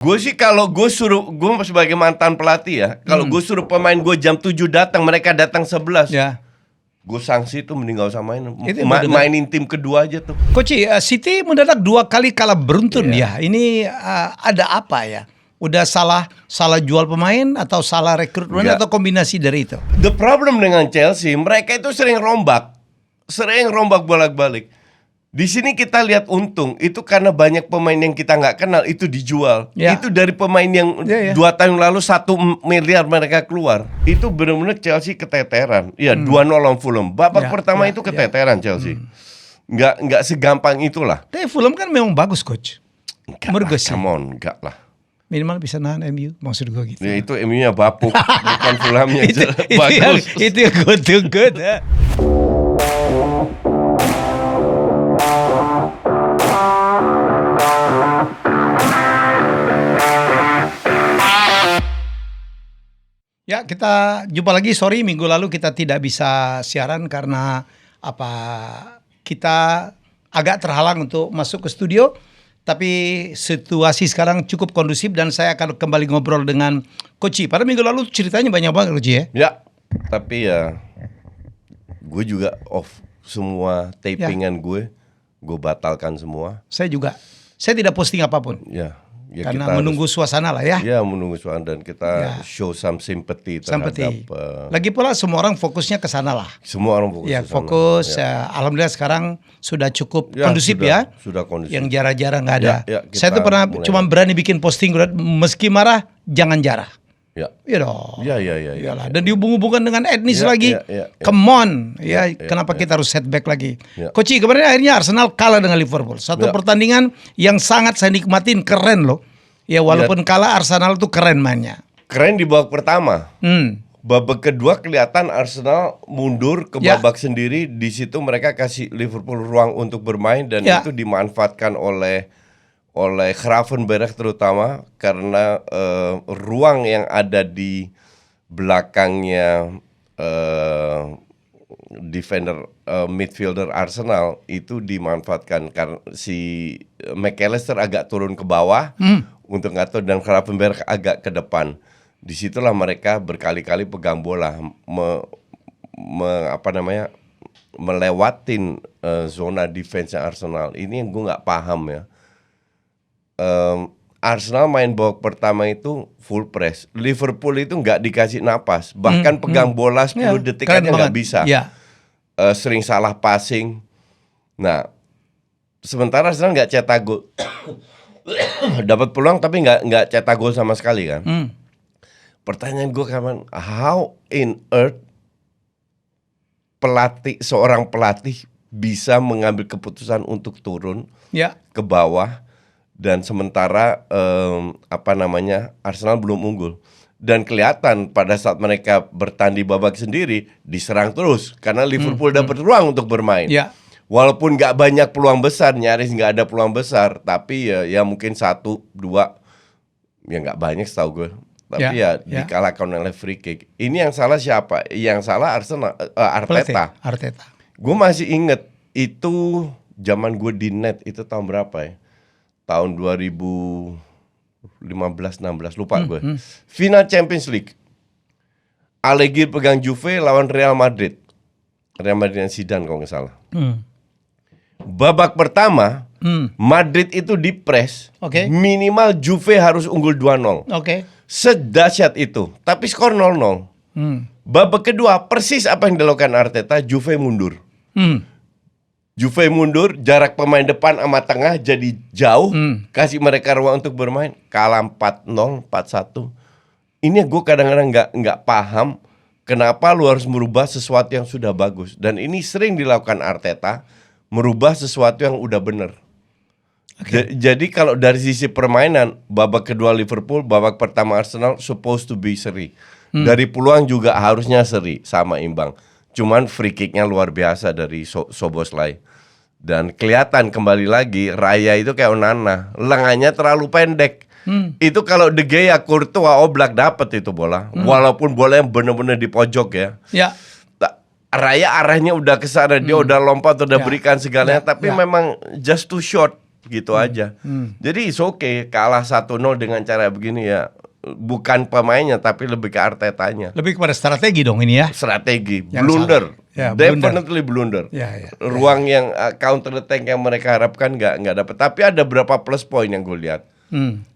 Gue sih kalau gue sebagai mantan pelatih ya, kalau gue suruh pemain gue jam 7 datang, mereka datang 11. Ya. Gue sanksi tuh mending gak usah main. Itu Mainin tim kedua aja tuh. Coach, City mendadak 2 kali kalah beruntun ya. Ini ada apa ya? Udah salah jual pemain atau salah rekrutmen atau kombinasi dari itu? The problem dengan Chelsea, mereka itu sering rombak bolak-balik. Di sini kita lihat untung itu karena banyak pemain yang kita nggak kenal itu dijual. Itu dari pemain yang 2 tahun lalu 1 miliar mereka keluar. Itu benar-benar Chelsea keteteran. 2-0 lawan Fulham. Babak pertama itu keteteran Chelsea. Nggak segampang itulah. Tapi Fulham kan memang bagus, Coach. Enggak lah. Minimal bisa nahan MU, maksud gue gitu. Ya, itu MU-nya bapuk, bukan Fulhamnya bagus. Itu yang gue tunggu. Ya, kita jumpa lagi. Sorry, minggu lalu kita tidak bisa siaran karena kita agak terhalang untuk masuk ke studio. Tapi situasi sekarang cukup kondusif dan saya akan kembali ngobrol dengan Coach. Pada minggu lalu ceritanya banyak banget, Coach ya. Ya, tapi ya gue juga off semua tapingan gue batalkan semua. Saya juga. Saya tidak posting apapun. Ya karena menunggu suasana lah ya. Ya, menunggu suasana dan kita show some sympathy terhadap. Lagi pula semua orang fokusnya ke sana lah. Semua orang fokus. Ya, fokus. Alhamdulillah sekarang sudah cukup kondusif ya. Sudah kondusif. Yang jarah-jarah nggak ada. Saya tuh pernah cuma berani bikin posting meski marah jangan jarah. Ya. Iya dong. Ya. Dan dihubung-hubungkan dengan etnis lagi. Come on. Kenapa kita harus setback lagi? Coach, kemarin akhirnya Arsenal kalah dengan Liverpool. Satu pertandingan yang sangat saya nikmatin, keren loh. Ya walaupun kalah, Arsenal tuh keren mainnya. Keren di babak pertama. Babak kedua kelihatan Arsenal mundur ke babak sendiri. Di situ mereka kasih Liverpool ruang untuk bermain dan itu dimanfaatkan oleh Gravenberch terutama karena ruang yang ada di belakangnya defender midfielder Arsenal itu dimanfaatkan karena si McAllister agak turun ke bawah untuk ngatur dan Gravenberch agak ke depan. Disitulah mereka berkali-kali pegang bola melewatin zona defense Arsenal. Ini yang gue nggak paham ya. Arsenal main babak pertama itu full press. Liverpool itu nggak dikasih napas. Bahkan pegang bola 10 detik aja nggak bisa. Sering salah passing. Nah, sementara Arsenal nggak cetak gol. Dapat peluang tapi nggak cetak gol sama sekali kan. Pertanyaan gue kapan? How in earth seorang pelatih bisa mengambil keputusan untuk turun ke bawah? Dan sementara Arsenal belum unggul dan kelihatan pada saat mereka bertanding babak sendiri diserang terus karena Liverpool dapat ruang untuk bermain. Walaupun nggak banyak peluang besar, nyaris nggak ada peluang besar, tapi ya mungkin 1, 2 ya nggak banyak setahu gue. Tapi dikalahkan oleh free kick. Ini yang salah siapa? Yang salah Arsenal, Arteta. Gue masih inget itu zaman gue di net itu tahun berapa ya? Tahun 2015-16 lupa gue. Final Champions League. Allegri pegang Juve lawan Real Madrid. Real Madrid yang Zidane kalau nggak salah. Babak pertama Madrid itu di press. Minimal Juve harus unggul 2-0. Sedahsyat itu. Tapi skor 0-0. Babak kedua persis apa yang dilakukan Arteta, Juve mundur. Juve mundur, jarak pemain depan sama tengah jadi jauh, kasih mereka ruang untuk bermain, kalah 4-0, 4-1. Ini gue kadang-kadang nggak paham kenapa lu harus merubah sesuatu yang sudah bagus. Dan ini sering dilakukan Arteta, merubah sesuatu yang udah bener. Jadi kalau dari sisi permainan, babak kedua Liverpool, babak pertama Arsenal supposed to be seri. Dari peluang juga harusnya seri, sama imbang. Cuman free kicknya luar biasa dari Szoboszlai. Dan kelihatan kembali lagi Raya itu kayak Onana, lengannya terlalu pendek. Itu kalau De Gea, Courtois, Oblak dapat itu bola. Walaupun bola yang benar-benar di pojok ya. Raya arahnya udah ke sana, dia udah lompat, udah berikan segalanya, tapi memang just too short. gitu aja. Jadi it's okay kalah 1-0 dengan cara begini ya. Bukan pemainnya tapi lebih ke Artetanya. Lebih kepada strategi dong ini ya. Strategi, Yang blunder, salah. Ya, definitely blunder. Ya. Ruang yang counter attack yang mereka harapkan nggak dapat. Tapi ada berapa plus point yang gue lihat.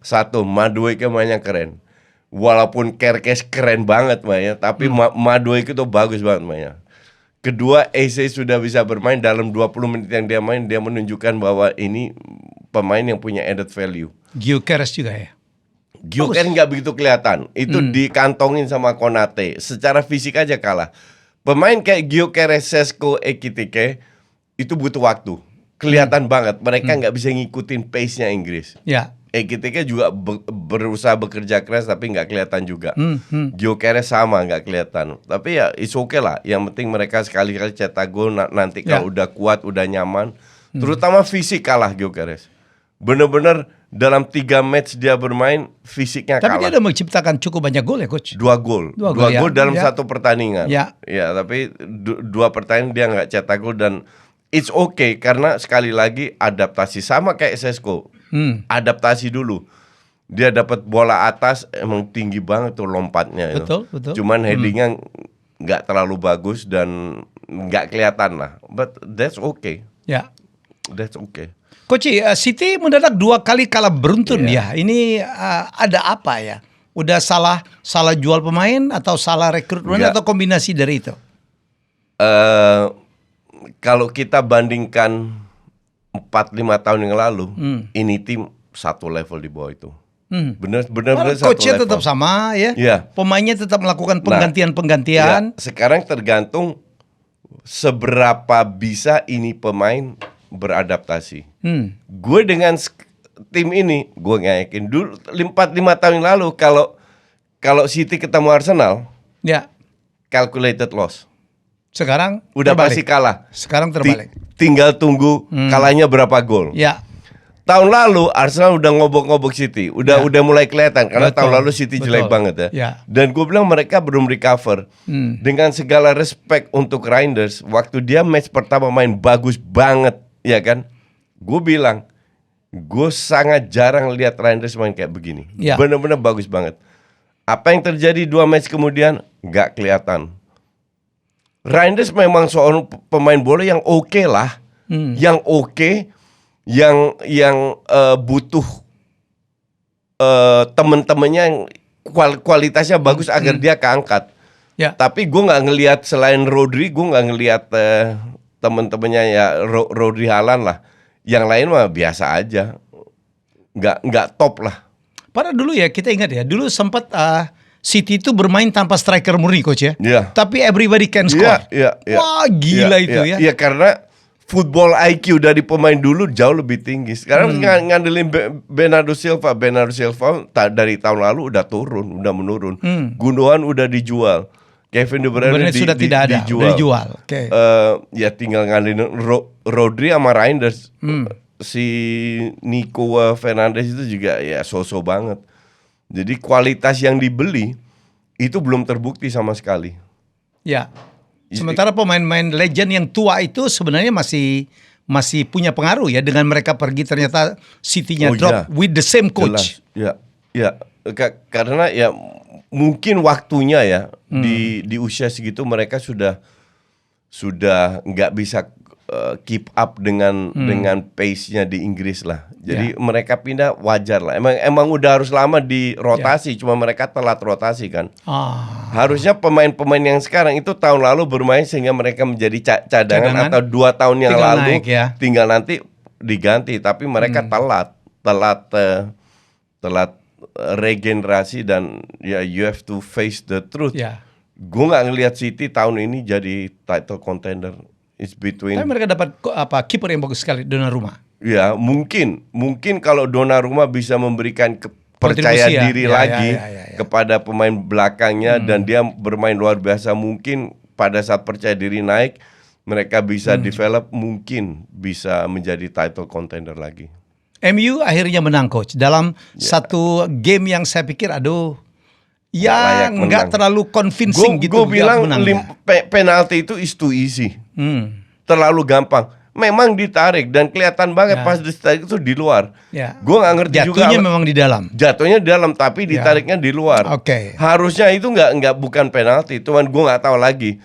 Satu, Madueke mainnya keren. Walaupun Kerkes keren banget mainnya, tapi Madueke tuh bagus banget mainnya. Kedua, Eze sudah bisa bermain dalam 20 menit yang dia main, dia menunjukkan bahwa ini pemain yang punya added value. Gyökeres juga ya. Gyökeres nggak begitu kelihatan, itu dikantongin sama Konate. Secara fisik aja kalah. Pemain kayak Gyökeres, Šeško, Ekitike itu butuh waktu. Kelihatan banget mereka nggak bisa ngikutin pace-nya Inggris. Ya. Ekitike juga berusaha bekerja keras tapi nggak kelihatan juga. Gyökeres sama nggak kelihatan. Tapi ya it's okay lah. Yang penting mereka sekali-kali cetak gol nanti kalau udah kuat, udah nyaman. Terutama fisik kalah Gyökeres. Bener-bener dalam 3 match dia bermain fisiknya Tapi kalah. dia udah menciptakan cukup banyak gol ya coach. 2 gol. Dua 2 gol, gol ya. dalam Ya. 1 pertandingan. Ya. Tapi 2 pertandingan dia nggak cetak gol dan it's okay karena sekali lagi adaptasi sama kayak Šeško. Adaptasi dulu. Dia dapat bola atas emang tinggi banget tuh lompatnya itu. Betul. Cuman headingnya nggak terlalu bagus dan nggak kelihatan lah. But that's okay. Ya. That's okay. Coach, City mendadak 2 kali kalah beruntun ya. Ini ada apa ya? Udah salah jual pemain atau salah rekrutmen Enggak. atau kombinasi dari itu? Kalau kita bandingkan 4-5 tahun yang lalu, ini tim satu level di bawah itu. Bener satu Coachnya level. tetap sama ya. Iya. Pemainnya tetap melakukan Ya, penggantian-penggantian. sekarang tergantung seberapa bisa ini pemain beradaptasi. Gue dengan tim ini, gue nggak yakin. Dulu 4-5 tahun yang lalu kalau City ketemu Arsenal, Ya. calculated loss. Sekarang Udah terbalik. pasti kalah. Sekarang terbalik. Tinggal tunggu kalahnya berapa gol. Ya. Tahun lalu Arsenal udah ngobok-ngobok City, udah mulai kelihatan karena Betul, tahun lalu City jelek banget ya. Ya. Dan gue bilang mereka belum recover. Dengan segala respect untuk Reinders, waktu dia match pertama main bagus banget, ya kan? Gue bilang, gue sangat jarang lihat Reinders main kayak begini. Ya. Bener-bener bagus banget. Apa yang terjadi 2 match kemudian nggak kelihatan. Reinders memang seorang pemain bola yang oke lah, yang oke. Yang butuh temen-temennya yang kualitasnya bagus agar dia keangkat. Ya. Tapi gue nggak ngelihat selain Rodri, gue nggak ngelihat temen-temennya ya Rodri Haaland lah. Yang lain mah biasa aja, nggak top lah. Padahal dulu ya kita ingat ya, dulu sempat City itu bermain tanpa striker murni coach ya. Iya. Tapi everybody can score. Iya. Wah gila itu ya. Iya karena football IQ dari pemain dulu jauh lebih tinggi. Sekarang ngandelin Bernardo Silva dari tahun lalu udah menurun. Gundogan udah dijual. Kevin De Bruyne Sudah tidak ada, dijual. udah dijual. Oke. Ya tinggal ngandelin Rodri sama Reinders. Si Nico Fernandes itu juga ya so-so banget. Jadi kualitas yang dibeli itu belum terbukti sama sekali. Ya. Sementara pemain-pemain legend yang tua itu sebenarnya masih punya pengaruh ya, dengan mereka pergi ternyata City-nya drop with the same coach. Jelas. Ya. Karena ya mungkin waktunya ya di usia segitu mereka sudah nggak bisa keep up dengan pace-nya di Inggris lah. Jadi mereka pindah wajar lah. Emang udah harus lama di rotasi, cuma mereka telat rotasi kan. Harusnya pemain-pemain yang sekarang itu tahun lalu bermain sehingga mereka menjadi cadangan atau 2 tahun yang tinggal lalu naik, ya. tinggal nanti diganti. Tapi mereka telat regenerasi dan ya you have to face the truth. Ya. Gue nggak ngelihat City tahun ini jadi title contender. It's between. Tapi mereka dapat kiper yang bagus sekali, Donnarumma. Ya mungkin kalau Donnarumma bisa memberikan percaya Kontribusi, diri ya, lagi ya. kepada pemain belakangnya dan dia bermain luar biasa, mungkin pada saat percaya diri naik mereka bisa develop, mungkin bisa menjadi title contender lagi. MU akhirnya menang coach dalam satu game yang saya pikir nggak terlalu convincing gitu. Gue bilang penalti itu is too easy. Terlalu gampang. memang ditarik dan kelihatan banget pas ditarik itu di luar. Ya. Gue nggak ngerti juga. Jatuhnya memang di dalam. Jatuhnya di dalam tapi ditariknya di luar. Oke. Harusnya itu nggak bukan penalti. Cuman gue nggak tahu lagi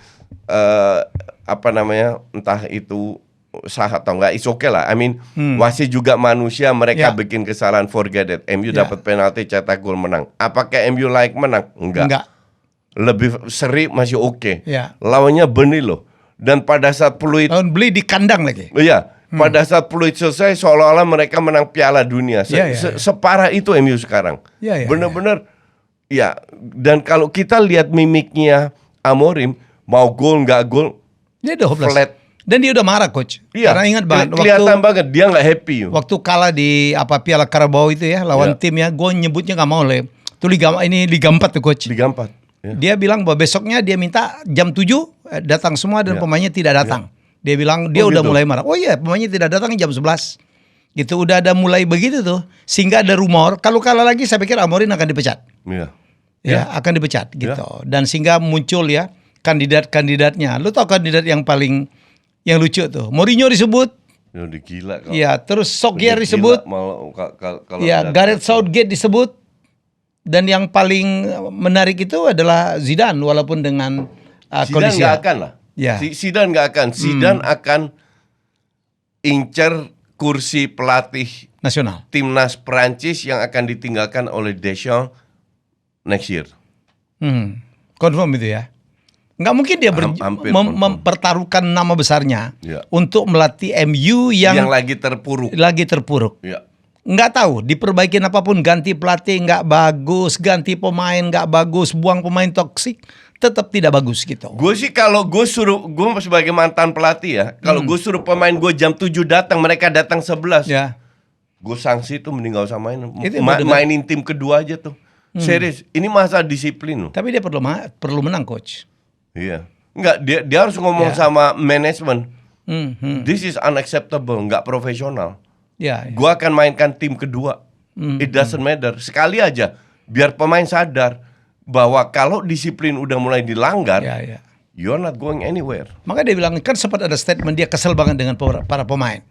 apa namanya, entah itu sah atau enggak. It's okay lah. I mean, wasit juga manusia, mereka bikin kesalahan, forget it. MU dapat penalti, cetak gol, menang. Apakah MU layak menang? Enggak. Lebih seri masih oke. Lawannya Burnley loh. Dan pada saat peluit beli di kandang lagi. Iya, pada saat peluit selesai seolah-olah mereka menang Piala Dunia. Separah itu MU sekarang. Bener-bener ya. Dan kalau kita lihat mimiknya Amorim, mau gol nggak gol, dia udah hopeless. Flat. Dan dia udah marah, coach. Iya, karena ingat banget kelihatan banget dia nggak happy. Waktu kalah di Piala Carabao itu ya, lawan tim ya, gue nyebutnya nggak mau le. Itu Liga 4 tuh, coach. Liga 4. Dia bilang bahwa besoknya dia minta jam 7 datang semua dan pemainnya tidak datang. Dia bilang dia udah mulai marah. Oh iya, pemainnya tidak datang jam 11. Gitu udah ada mulai begitu tuh. Sehingga ada rumor kalau kalah lagi saya pikir Amorim akan dipecat. Ya, akan dipecat gitu. Dan sehingga muncul ya kandidat-kandidatnya. Lu tahu kandidat yang paling yang lucu tuh. Mourinho disebut. Udah gila kalau. Ya, terus Solskjaer disebut. Ya, Gareth Southgate disebut. Dan yang paling menarik itu adalah Zidane walaupun dengan kondisi. Zidane nggak akan lah. Zidane nggak akan. Zidane akan incer kursi pelatih nasional timnas Prancis yang akan ditinggalkan oleh Deschamps next year. Confirm itu ya. Nggak mungkin dia mempertaruhkan nama besarnya untuk melatih MU yang lagi terpuruk. Ya. Nggak tahu, diperbaikin apapun, ganti pelatih nggak bagus, ganti pemain nggak bagus, buang pemain toksik, tetap tidak bagus gitu. Gue sih kalau gue sebagai mantan pelatih ya, kalau gue suruh pemain gue jam 7 datang, mereka datang 11. Gue sanksi tuh mending gak usah main. Mainin tim kedua aja tuh. Serius, ini masa disiplin loh. Tapi dia perlu menang, coach. Iya. Enggak, dia harus ngomong sama manajemen. This is unacceptable, nggak profesional. Gua akan mainkan tim kedua. It doesn't matter. Sekali aja biar pemain sadar bahwa kalau disiplin udah mulai dilanggar, you're not going anywhere. Maka dia bilang kan sempat ada statement dia kesel banget dengan para pemain.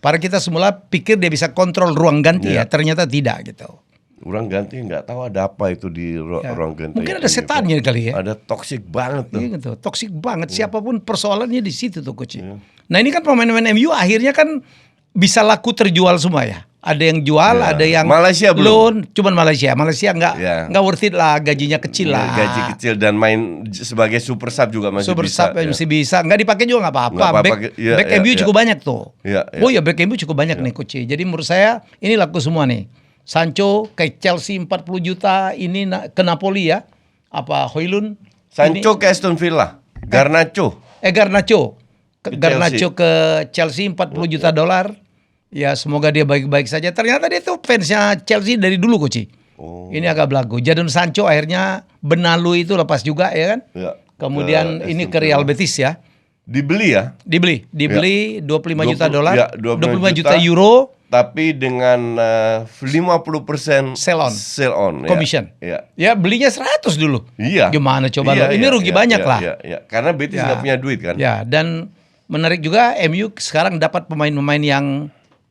Para kita semula pikir dia bisa kontrol ruang ganti ya, ternyata tidak gitu. Ruang ganti nggak tahu ada apa itu di ruang ganti. Mungkin ada setannya kali ya. Ada toksik banget tuh. Iya gitu, toksik banget. Siapapun persoalannya di situ tuh, coach. Nah ini kan pemain-pemain MU akhirnya kan bisa laku terjual semua ya. Ada yang jual, ada yang Malaysia loan. Cuman Malaysia nggak worth it lah, gajinya kecil lah. Gaji kecil dan main sebagai super sub juga masih bisa. Masih bisa, nggak dipakai juga nggak apa-apa. Back MU cukup banyak tuh. Oh ya back MU cukup banyak nih, coach. Jadi menurut saya ini laku semua nih. Sancho ke Chelsea 40 juta, ini ke Napoli ya. Højlund. Sancho ke Aston Villa. Garnacho ke Chelsea 40 juta dolar. Ya semoga dia baik-baik saja. Ternyata dia tuh fansnya Chelsea dari dulu, coach. Ini agak belagu. Jadon Sancho akhirnya Benalu itu lepas juga ya kan. Kemudian ini ke Real Betis ya. Dibeli ya? Dibeli 25 juta dolar. 25 juta euro. Tapi dengan 50% sell on commission. Ya belinya 100 dulu. Gimana coba lo? Ini rugi banyak lah. Karena Betis nggak punya duit kan. Dan menarik juga MU sekarang dapat pemain-pemain yang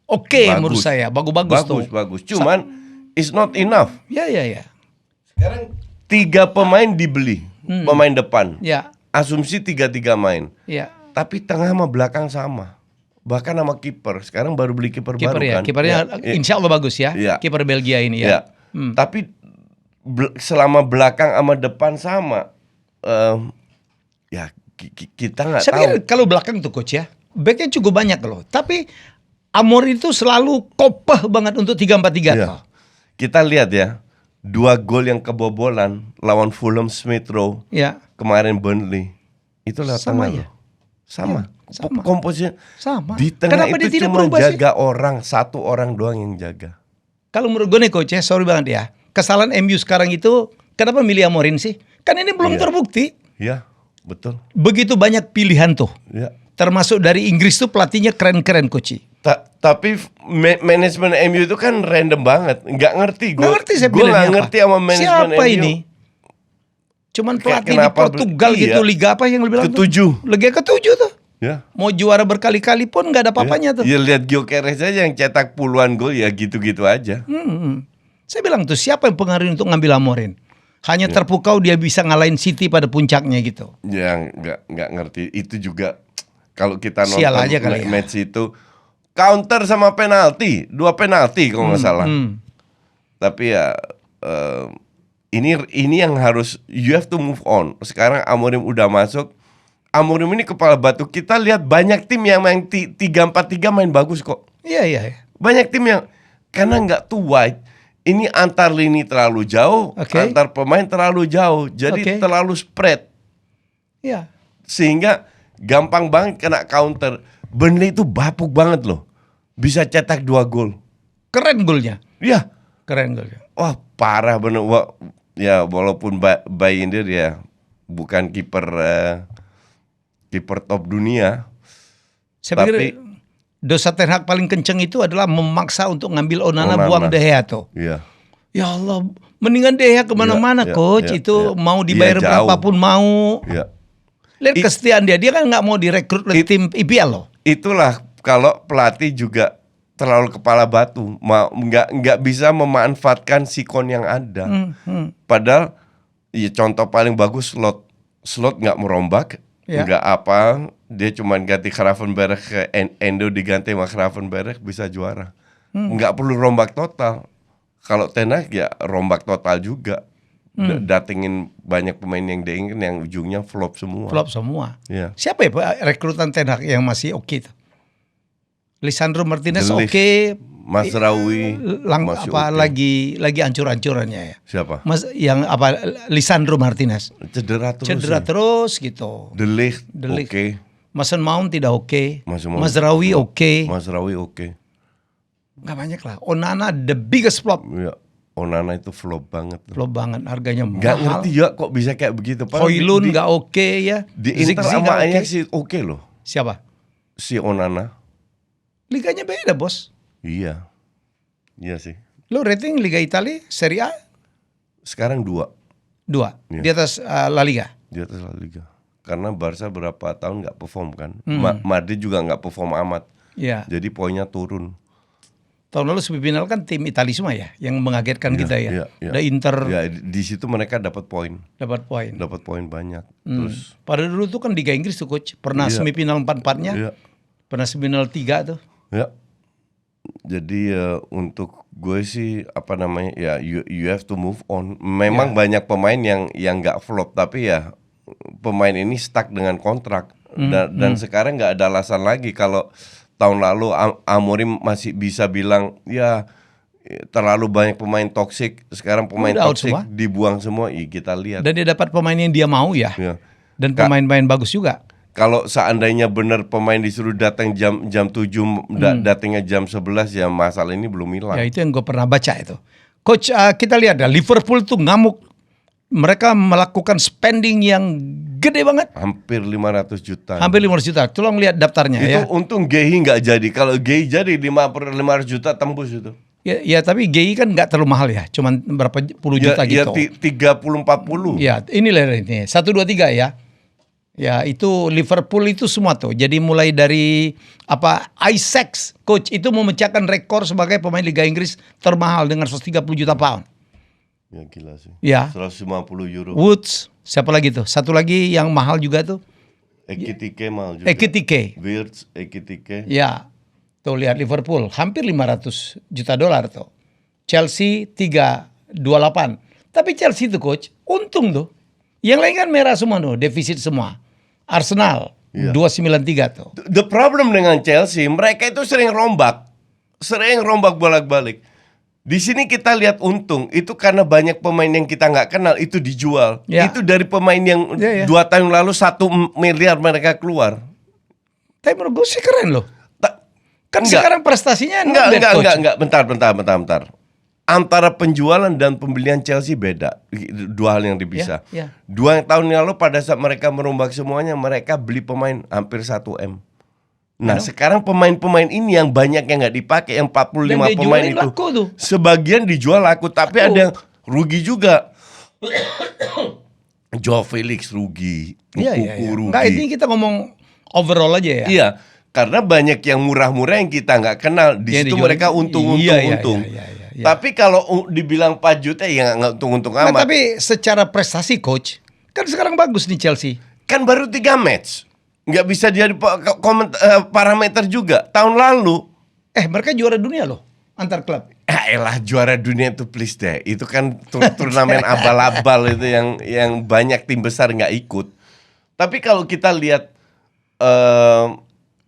oke menurut saya. Bagus. Cuman it's not enough. Ya. Sekarang 3 pemain dibeli. Pemain depan. Asumsi 3-3 main. Tapi tengah sama belakang sama. Bahkan sama kiper. Sekarang baru beli kiper baru kan. Kipernya insya Allah bagus ya. Kiper Belgia ini ya. Tapi selama belakang sama depan sama, kita nggak tahu. Saya pikir kalau belakang tuh, coach ya, backnya cukup banyak loh. Tapi Amorim itu selalu kopeh banget untuk 3-4-3. Kita lihat ya, 2 gol yang kebobolan lawan Fulham, Smith Rowe, kemarin Burnley, itu lewat tengah loh. Sama. Komposisinya sama. Di tengah. Kenapa itu cuma jaga satu orang doang yang jaga. Kalau menurut gue nih, coach ya, sorry banget ya, kesalahan MU sekarang itu kenapa milih Amorim sih? Kan ini belum terbukti. Iya, betul. Begitu banyak pilihan tuh. Termasuk dari Inggris tuh pelatihnya keren-keren, coach. Tapi manajemen MU itu kan random banget. Nggak ngerti gue. Gue nggak ngerti sama manajemen MU. Siapa ini? Cuman pelatih di Portugal gitu, liga apa yang lebih bilang? Ke-7. Liga ke-7 tuh. Ya. Mau juara berkali-kali pun nggak ada apa-apanya tuh. Ya lihat Gyökeres aja yang cetak puluhan gol ya gitu-gitu aja. Saya bilang tuh siapa yang pengaruh untuk ngambil Amorim? Hanya terpukau dia bisa ngalahin City pada puncaknya gitu. Yang nggak ngerti itu juga kalau kita Sial nonton aja kali ya. match itu counter sama penalti, 2 penalti kalau nggak salah. Tapi ya ini yang harus you have to move on. Sekarang Amorim udah masuk. Amorim ini kepala batu. Kita lihat banyak tim yang main 3-4-3 main bagus kok. Iya. Banyak tim yang karena nggak too wide. Ini antar lini terlalu jauh, antar pemain terlalu jauh. Jadi terlalu spread. Iya. Sehingga gampang banget kena counter. Burnley itu bapuk banget loh. Bisa cetak 2 gol. Keren golnya. Iya. Keren golnya. Wah, parah bener. Wah, ya walaupun Bayindir ya bukan kiper top dunia. Saya pikir dosa Ten Hag paling kenceng itu adalah memaksa untuk ngambil Onana buang De Gea tuh. Iya. Ya Allah, mendingan De Gea kemana-mana coach. Itu mau dibayar berapapun mau. Iya. Lihat kesetiaan dia kan nggak mau direkrut oleh tim IPL loh. Itulah kalau pelatih juga terlalu kepala batu, nggak bisa memanfaatkan sikon yang ada. Padahal ya contoh paling bagus slot nggak merombak, nggak apa, dia cuma ganti Gravenberch ke Endo, diganti sama Gravenberch bisa juara. Nggak perlu rombak total. Kalau Ten Hag ya rombak total juga. Datengin banyak pemain yang diinginkan yang ujungnya flop semua. Ya. Siapa ya rekrutan Ten Hag yang masih oke tuh? Lisandro Martinez oke. Mazraoui lagi ancur-ancurannya ya. Siapa? Lisandro Martinez. Cedera terus gitu. De Ligt oke. Mason Mount tidak oke. Mazraoui oke. Nggak banyak lah. Onana the biggest flop. Ya. Onana itu flop banget. Harganya mahal. Gak ngerti ya kok bisa kayak begitu. Højlund gak oke ya. Di Inter sama Ajax sih oke loh. Siapa? Si Onana. Liganya beda bos. Iya sih. Lo rating Liga Italia Serie A? Sekarang 2. Iya. Di atas La Liga. Di atas La Liga. Karena Barca berapa tahun gak perform kan. Madrid juga gak perform amat. Iya. Jadi poinnya turun. Tahun lalu semifinal kan tim Italia semua ya yang mengagetkan kita ya. Ada Inter. Ya, di situ mereka dapat poin. Dapat poin banyak. Terus pada dulu tuh kan Liga Inggris tuh coach, pernah semifinal 4-4-nya. Pernah semifinal 3 tuh. Ya. Jadi untuk gue sih ya you have to move on. Memang banyak pemain yang nggak flop, tapi ya pemain ini stuck dengan kontrak dan sekarang nggak ada alasan lagi kalau tahun lalu Amorim masih bisa bilang ya terlalu banyak pemain toksik, sekarang pemain toksik dibuang semua. Kita lihat. Dan dia dapat pemain yang dia mau ya. Dan pemain-pemain bagus juga. Kalau seandainya benar pemain disuruh datang jam 7, datangnya jam 11 ya masalah ini belum hilang. Ya itu yang gue pernah baca itu. Coach, kita lihat Liverpool tuh ngamuk. Mereka melakukan spending yang gede banget. Hampir 500 juta. Tolong lihat daftarnya itu ya. Untung Gehi nggak jadi. Kalau Gehi jadi 500 juta tembus itu. Ya tapi Gehi kan nggak terlalu mahal ya. Cuman berapa puluh juta gitu. Ya 30-40. Ya inilah ini. 1, 2, 3 ya. Ya itu Liverpool itu semua tuh. Jadi mulai dari Isaac, coach itu memecahkan rekor sebagai pemain Liga Inggris termahal dengan 130 juta pound. Ya gila sih. Ya. 150 euro. Woods, siapa lagi tuh? Satu lagi yang mahal juga tuh. Ekitike mahal juga. Wirtz, Ekitike. Ya. Tuh lihat Liverpool hampir 500 juta dolar tuh. Chelsea 328. Tapi Chelsea tuh coach untung tuh. Yang lain kan merah semua tuh, defisit semua. Arsenal 293 tuh. The problem dengan Chelsea, mereka itu sering rombak bolak-balik. Di sini kita lihat untung itu karena banyak pemain yang kita nggak kenal itu dijual. Itu dari pemain yang 2 tahun lalu 1 miliar mereka keluar. Tapi menurut gue sih keren loh. Kan enggak. Sekarang prestasinya enggak. Bentar. Antara penjualan dan pembelian Chelsea beda. 2 hal yang dipisah. 2 tahun yang lalu pada saat mereka merombak semuanya, mereka beli pemain hampir 1 M. Nah sekarang pemain-pemain ini yang banyak yang nggak dipakai, yang 45 pemain itu sebagian dijual laku, tapi ada yang rugi juga. Joao Felix rugi, Nkunku rugi. Nggak, ini kita ngomong overall aja ya. Iya, karena banyak yang murah-murah yang kita nggak kenal. Di situ dijual. mereka untung. Iya. Tapi kalau dibilang 4 juta ya nggak untung-untung Nah, amat. tapi secara prestasi coach, kan sekarang bagus nih Chelsea. Kan baru 3 match. Nggak bisa jadi parameter juga. Tahun lalu, Mereka juara dunia loh antar klub. elah juara dunia itu please deh. Itu kan turnamen abal-abal itu yang banyak tim besar nggak ikut. Tapi kalau kita lihat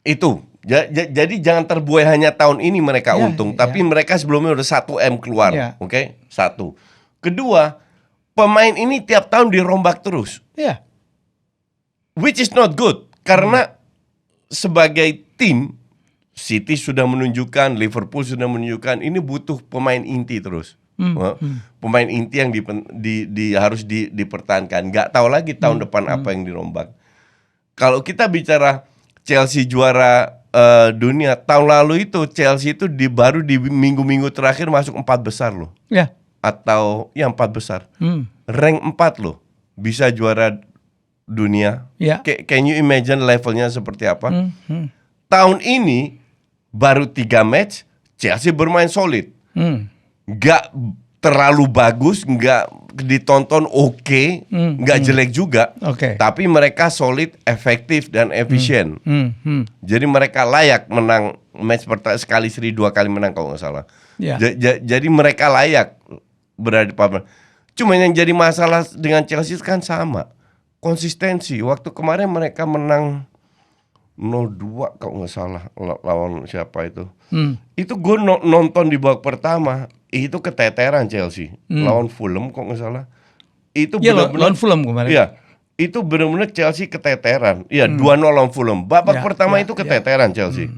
itu, jadi jangan terbuai hanya tahun ini mereka untung. Tapi mereka sebelumnya udah 1 M keluar, oke? 1. Kedua, pemain ini tiap tahun dirombak terus. Iya. Which is not good. Karena sebagai tim, City sudah menunjukkan, Liverpool sudah menunjukkan, ini butuh pemain inti terus. Pemain inti yang harus dipertahankan. Nggak tahu lagi tahun depan apa yang dirombak. Kalau kita bicara Chelsea juara dunia, tahun lalu itu Chelsea itu baru di minggu-minggu terakhir masuk 4 besar loh. Ya. Atau 4 besar. Rank 4 loh. Bisa juara dunia. Ya. Can you imagine levelnya seperti apa? Tahun ini baru 3 match, Chelsea bermain solid. Nggak terlalu bagus, nggak ditonton oke, nggak jelek juga. Tapi mereka solid, efektif, dan efisien. Jadi mereka layak menang match pertama, sekali seri 2 kali menang kalau nggak salah. Jadi mereka layak berada di papan. Cuma yang jadi masalah dengan Chelsea kan sama. Konsistensi. Waktu kemarin mereka menang 0-2 kalau nggak salah lawan siapa itu. Itu gue nonton di babak pertama, itu keteteran Chelsea lawan Fulham kok nggak salah. Itu benar-benar lawan Fulham kemarin. Iya, itu benar-benar Chelsea keteteran. Iya, 2-0 lawan Fulham. Babak pertama itu keteteran Chelsea.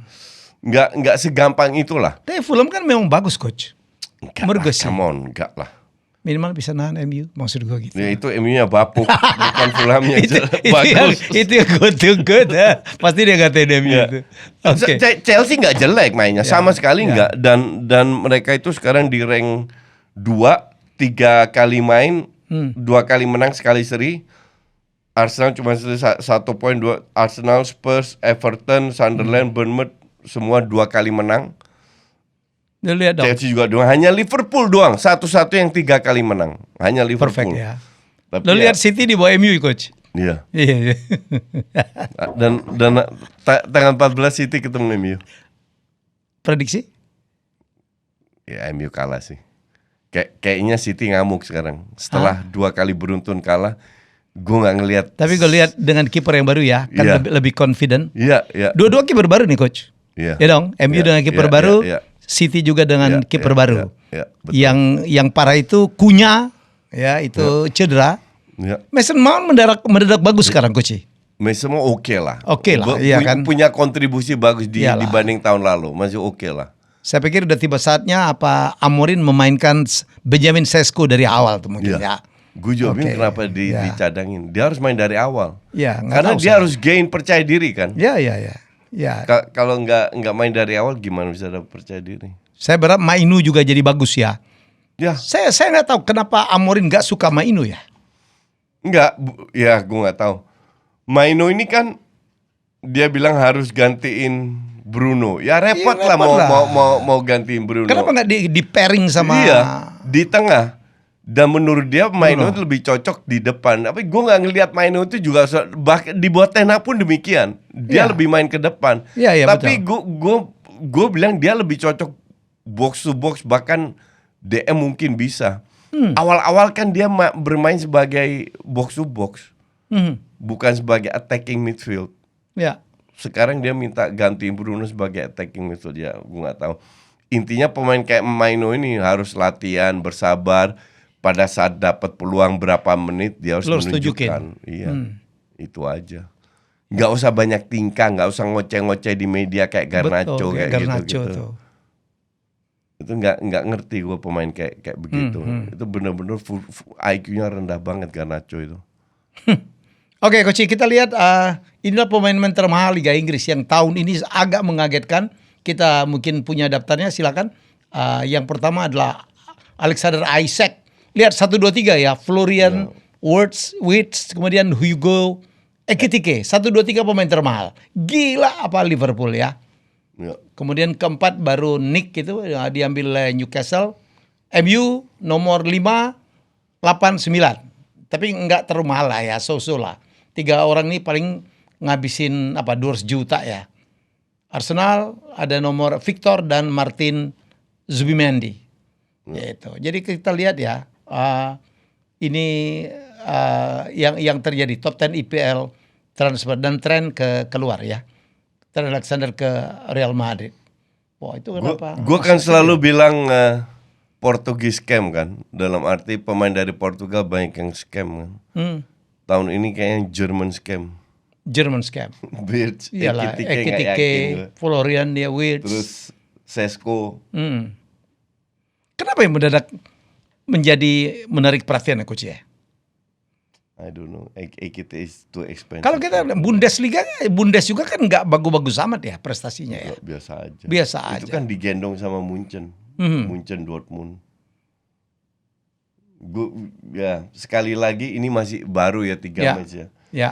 Nggak segampang itulah. Tapi Fulham kan memang bagus coach. Enggak, come on, enggak lah. Minimal bisa nahan MU, maksud gue gitu. Ya itu MU-nya bapuk, bukan Fulhamnya bagus. Itu yang good ya. Pasti dia ngatain MU itu. Chelsea nggak jelek mainnya, sama sekali nggak. Dan mereka itu sekarang di rank 2, 3 kali main, 2 kali menang, sekali seri. Arsenal cuma 1 poin, 2. Arsenal, Spurs, Everton, Sunderland, Bournemouth semua 2 kali menang. Lihat dong. Chelsea juga doang. Hanya Liverpool doang satu-satu yang 3 kali menang. Hanya Liverpool. Perfect ya. Lo lihat City di bawah MU coach. Iya. Iya. Dan tanggal 14 City ketemu MU. Prediksi? Ya MU kalah sih. Kayaknya City ngamuk sekarang. Setelah 2 kali beruntun kalah, gue nggak ngelihat. Tapi gue lihat dengan kiper yang baru ya, kan lebih confident. Iya. Dua-dua kiper baru nih coach. Iya. Ya dong. MU dengan kiper baru. City juga dengan kiper baru. Yang parah itu Kunya, ya itu cedera. Mason Mount mendadak bagus sekarang coach. Mason Mount oke lah. Iya kan. Punya kontribusi bagus dibanding tahun lalu, masih oke lah. Saya pikir udah tiba saatnya Amorim memainkan Benjamin Sesko dari awal tuh mungkin ya. Gue juga bingung kenapa dicadangin. Dia harus main dari awal. Karena dia harus gain percaya diri kan. Ya. Kalau nggak main dari awal gimana bisa dapat percaya diri? Saya berharap Mainu juga jadi bagus ya. Saya nggak tahu kenapa Amorim nggak suka Mainu ya. Gue nggak tahu. Mainu ini kan dia bilang harus gantiin Bruno. Ya repot lah mau gantiin Bruno. Kenapa nggak di pairing sama? Iya, di tengah. Dan menurut dia Maino itu lebih cocok di depan. Tapi gue nggak ngelihat Maino itu juga bahkan di bawah Ten Hag pun demikian. Dia lebih main ke depan. Tapi gue bilang dia lebih cocok box to box, bahkan DM mungkin bisa. Awal-awal kan dia bermain sebagai box to box, bukan sebagai attacking midfield. Sekarang dia minta gantiin Bruno sebagai attacking midfield. Ya gue nggak tahu. Intinya pemain kayak Maino ini harus latihan, bersabar. Pada saat dapat peluang berapa menit dia harus menunjukkan. Iya, itu aja. Nggak usah banyak tingkah, nggak usah ngoceh-ngoceh di media kayak Garnacho. Kayak gitu. Itu nggak ngerti gue pemain kayak begitu. Itu benar-benar IQ-nya rendah banget Garnacho itu. Oke, Coach, kita lihat inilah pemain-pemain termahal Liga Inggris yang tahun ini agak mengagetkan. Kita mungkin punya daftarnya, silakan. Yang pertama adalah Alexander Isak. Lihat 1, 2, 3 ya. Florian Wirtz, kemudian Hugo Ekitike, 1, 2, 3 pemain termahal. Gila apa Liverpool ya. Ya. Kemudian keempat baru Nick itu diambil oleh Newcastle. MU nomor 5, 8, 9. Tapi nggak terlalu mahal lah ya, so-so lah. 3 orang ini paling ngabisin 200 juta ya. Arsenal ada nomor Victor dan Martin Zubimendi. Yaitu. Jadi kita lihat ya, ini yang terjadi top 10 IPL transfer dan tren keluar ya. Trent Alexander ke Real Madrid. Wah, itu kenapa? Gue kan selalu bilang Portugis scam kan. Dalam arti pemain dari Portugal banyak yang scam kan. Tahun ini kayaknya German scam. German scam. Birch, Iyalah, Ekitike, Florian dia Wirtz. Terus Sesko. Kenapa yang mendadak menjadi menarik perhatian Coach ya? I don't know. Ekitike is too expensive. Kalau kita Bundesliga, Bundes juga kan nggak bagus-bagus amat ya prestasinya ya. Biasa aja. Biasa Itu aja. kan digendong sama Munchen. Munchen Dortmund. Ya sekali lagi ini masih baru ya 3 match ya. Ya.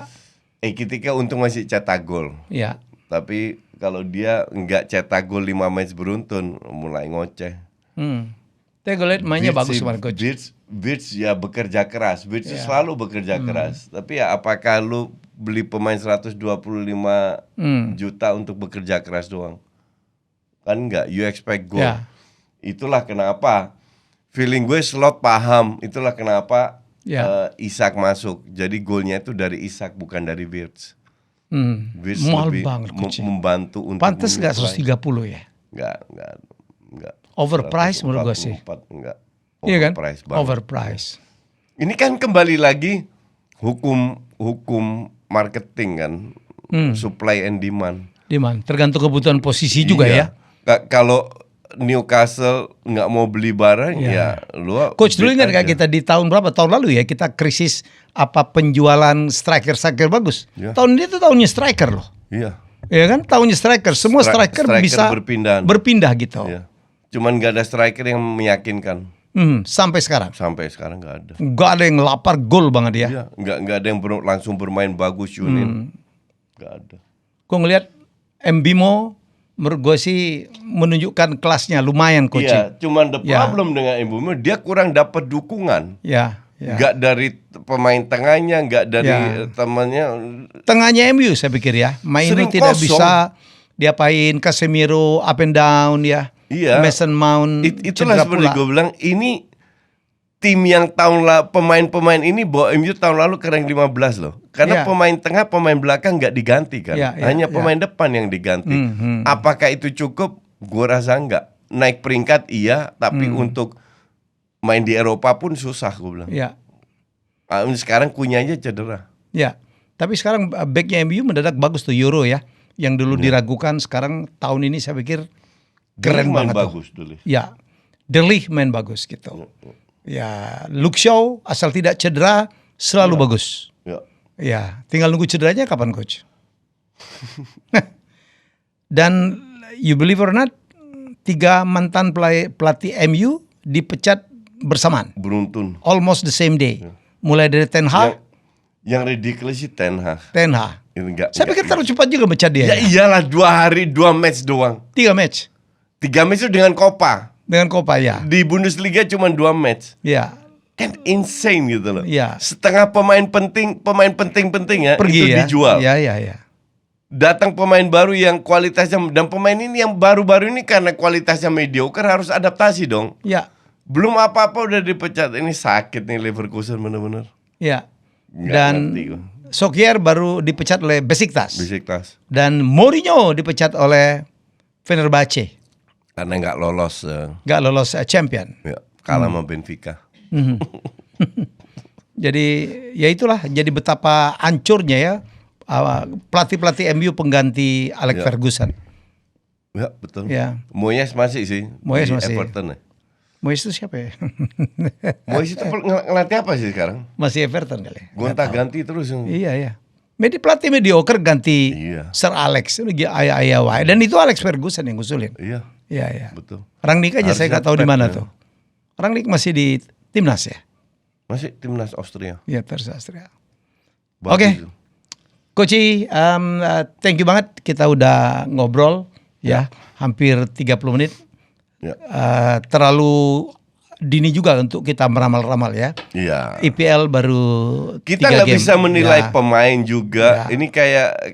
Ekitike untung masih cetak gol. Ya. Tapi kalau dia nggak cetak gol 5 match beruntun mulai ngoceh. Tapi gue lihat mainnya bagus kemarin Coach. Birch ya bekerja keras. Birch selalu bekerja keras. Tapi ya apakah lu beli pemain 125 juta untuk bekerja keras doang? Kan enggak, you expect goal. Ya. Itulah kenapa feeling gue Slot paham. Itulah kenapa Isak masuk. Jadi golnya itu dari Isak bukan dari Birch. Birch Mahal lebih banget Coach. membantu untuk Pantes nggak 130 ya? Enggak. Overpriced menurut gue sih. Enggak. Iya kan? Overpriced banget. Overpriced. Ini kan kembali lagi hukum marketing kan, supply and demand. Demand tergantung kebutuhan posisi juga ya. Kalau Newcastle nggak mau beli barang ya lu. Coach dulu ingat nggak kita di tahun berapa? Tahun lalu ya kita krisis penjualan striker bagus. Ya. Tahun ini tuh tahunnya striker loh. Iya. Ya kan tahunnya striker. Semua striker bisa berpindah gitu. Iya. Cuman nggak ada striker yang meyakinkan. Sampai sekarang. Sampai sekarang nggak ada. Nggak ada yang lapar gol banget ya. Iya. Nggak ada yang langsung bermain bagus Yunin. Nggak ada. Gue ngelihat Mbimo menurut gue sih menunjukkan kelasnya lumayan Coach. Iya, cuman the problem dengan Mbimo dia kurang dapat dukungan. Ya. Nggak dari pemain tengahnya, nggak dari temannya. Tengahnya MU saya pikir ya. Mainu tidak bisa diapain, Casemiro up and down ya. Iya. Mason Mount itulah seperti gue bilang, ini tim yang pemain-pemain ini bawa MU tahun lalu ke rank 15 loh. Karena pemain tengah, pemain belakang nggak diganti kan. Hanya pemain depan yang diganti. Apakah itu cukup? Gue rasa nggak. Naik peringkat iya, tapi untuk main di Eropa pun susah gue bilang. Ya. Sekarang Kunya aja cedera. Ya. Tapi sekarang backnya MU mendadak bagus tuh Euro ya. Yang dulu diragukan, sekarang tahun ini saya pikir keren banget bagus tuh. Ya. De Ligt main bagus gitu. Ya, Luke Shaw asal tidak cedera selalu bagus. Ya, tinggal nunggu cederanya kapan Coach? Dan you believe or not, 3 mantan pelatih MU dipecat bersamaan. Beruntun. Almost the same day. Mulai dari Ten Hag. Yang ridiculous sih Ten Hag. Saya pikir terlalu cepat juga mecat dia. Ya iyalah 2 hari 2 match doang. 3 match. 3 match itu dengan Copa. Dengan Copa ya. Di Bundesliga cuma 2 match. Ya. Kan insane gitu loh. Ya. Setengah pemain penting ya pergi itu ya. dijual. Ya. Datang pemain baru yang kualitasnya, dan pemain ini yang baru-baru ini karena kualitasnya mediocre harus adaptasi dong. Ya. Belum apa-apa udah dipecat. Ini sakit nih Leverkusen bener-bener. Ya. Dan Solskjaer baru dipecat oleh Besiktas. Dan Mourinho dipecat oleh Fenerbahce. Karena nggak lolos. Nggak lolos champion. Ya, kalah sama Benfica. Jadi ya itulah. Jadi betapa hancurnya ya pelatih-pelatih MU pengganti Alex Ferguson. Ya betul. Ya. Moyes masih sih. Moyes masih. Everton ya. Moyes itu siapa ya? Moyes itu ngelatih apa sih sekarang? Masih Everton kali. Gonta-ganti terus. Iya. Pelatih mediocre ganti Sir Alex. Dan itu Alex Ferguson yang ngusulin. Iya. Betul. Rangnick aja saya nggak tahu di mana tuh. Rangnick masih di timnas ya? Masih timnas Austria. Iya, timnas Austria. Oke. Coach, thank you banget. Kita udah ngobrol ya, hampir 30 menit. Ya. Terlalu dini juga untuk kita meramal-ramal ya. Iya. IPL baru Kita 3 nggak game. bisa menilai Ya. pemain juga. Ya. Ini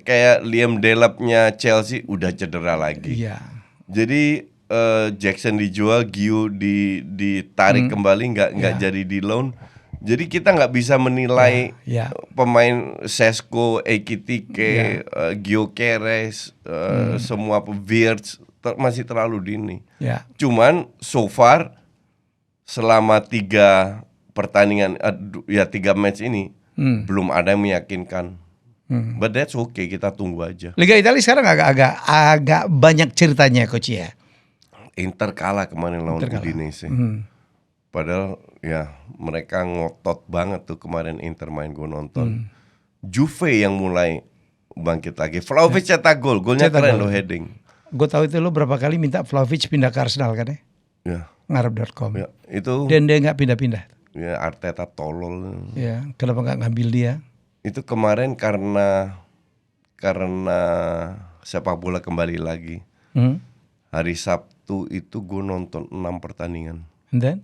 kayak Liam Delap-nya Chelsea udah cedera lagi. Iya. Jadi Jackson dijual, Gio ditarik kembali, nggak jadi di loan. Jadi kita nggak bisa menilai Ya. pemain Sesko, Ekitike, Gio Keres, semua Wirtz masih terlalu dini. Ya. Cuman so far selama 3 pertandingan, 3 match ini belum ada yang meyakinkan. But that's okay, kita tunggu aja. Liga Italia sekarang agak banyak ceritanya Coach ya. Inter kalah kemarin lawan Udinese. Padahal ya mereka ngotot banget tuh kemarin Inter main, gue nonton. Juve yang mulai bangkit lagi. Vlahovic cetak gol, golnya Cetak keren gol. loh, heading. Gue tahu itu lo berapa kali minta Vlahovic pindah ke Arsenal kan ya? Ya, Ngarep.com. ya itu Dan dia nggak pindah-pindah. ya Arteta tolol. Ya, kenapa nggak ngambil dia? Itu kemarin karena sepak bola kembali lagi. Hari Sabtu itu gue nonton 6 pertandingan. And then?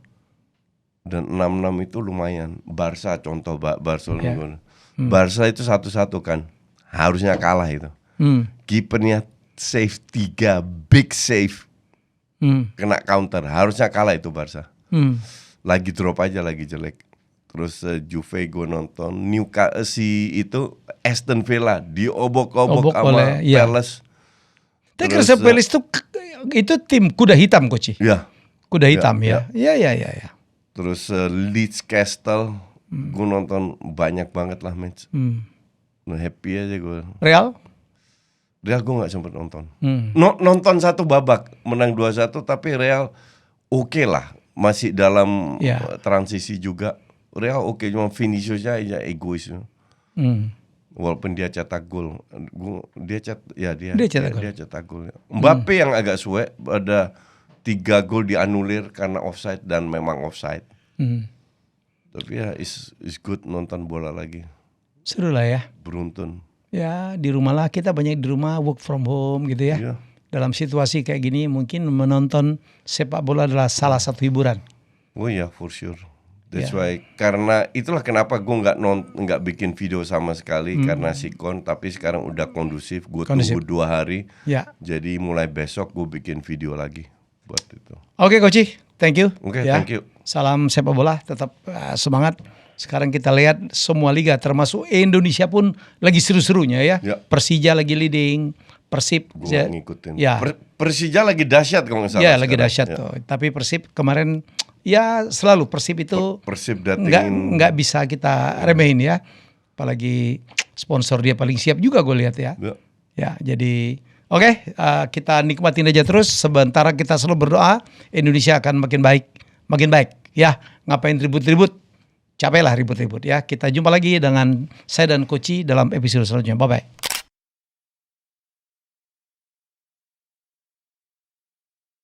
Dan 6-6 itu lumayan. Barca contoh Barcelona. Barca itu 1-1 kan. Harusnya kalah itu. Kipernya save 3, big save. Kena counter. Harusnya kalah itu Barca. Lagi drop aja, lagi jelek. Terus Juve gue nonton. Newcastle itu Aston Villa diobok-obok sama Palace. Tapi Crystal Palace itu tim kuda hitam Coach. Ya. Kuda hitam ya. Ya. Terus Leeds Castle, gue nonton banyak banget lah match. Happy aja gue. Real Gue nggak sempet nonton. Nonton 1 babak, menang 2-1, tapi Real oke lah, masih dalam transisi juga. Real oke, cuma Viniciusnya aja egois. Walaupun dia cetak gol, dia cetak gol. Mbappe yang agak suwe, ada 3 gol dianulir karena offside dan memang offside. Tapi ya is good nonton bola lagi. Seru lah ya. Beruntun. Ya di rumah lah, kita banyak di rumah work from home gitu ya. Iya. Dalam situasi kayak gini mungkin menonton sepak bola adalah salah satu hiburan. Oh ya, for sure. That's why, karena itulah kenapa gue nggak bikin video sama sekali karena sikon, tapi sekarang udah kondusif. Gue tunggu 2 hari. Ya. Jadi mulai besok gue bikin video lagi buat itu. Oke Coach, thank you. Oke, thank you. Salam sepak bola, tetap semangat. Sekarang kita lihat semua liga termasuk Indonesia pun lagi seru-serunya ya. Persija lagi leading, Persib Gue ngikutin. Ya. Persija lagi dahsyat kalau nggak salah. Ya lagi dahsyat tuh. Tapi Persib kemarin ya selalu Persib itu Persib datengin. nggak bisa kita remehin ya. Apalagi sponsor dia paling siap juga gue lihat ya. Ya jadi oke, kita nikmatin aja terus. Sebentar kita selalu berdoa Indonesia akan makin baik ya. Ngapain ribut-ribut? Capeklah ribut-ribut ya. Kita jumpa lagi dengan saya dan Coach dalam episode selanjutnya. Bye bye.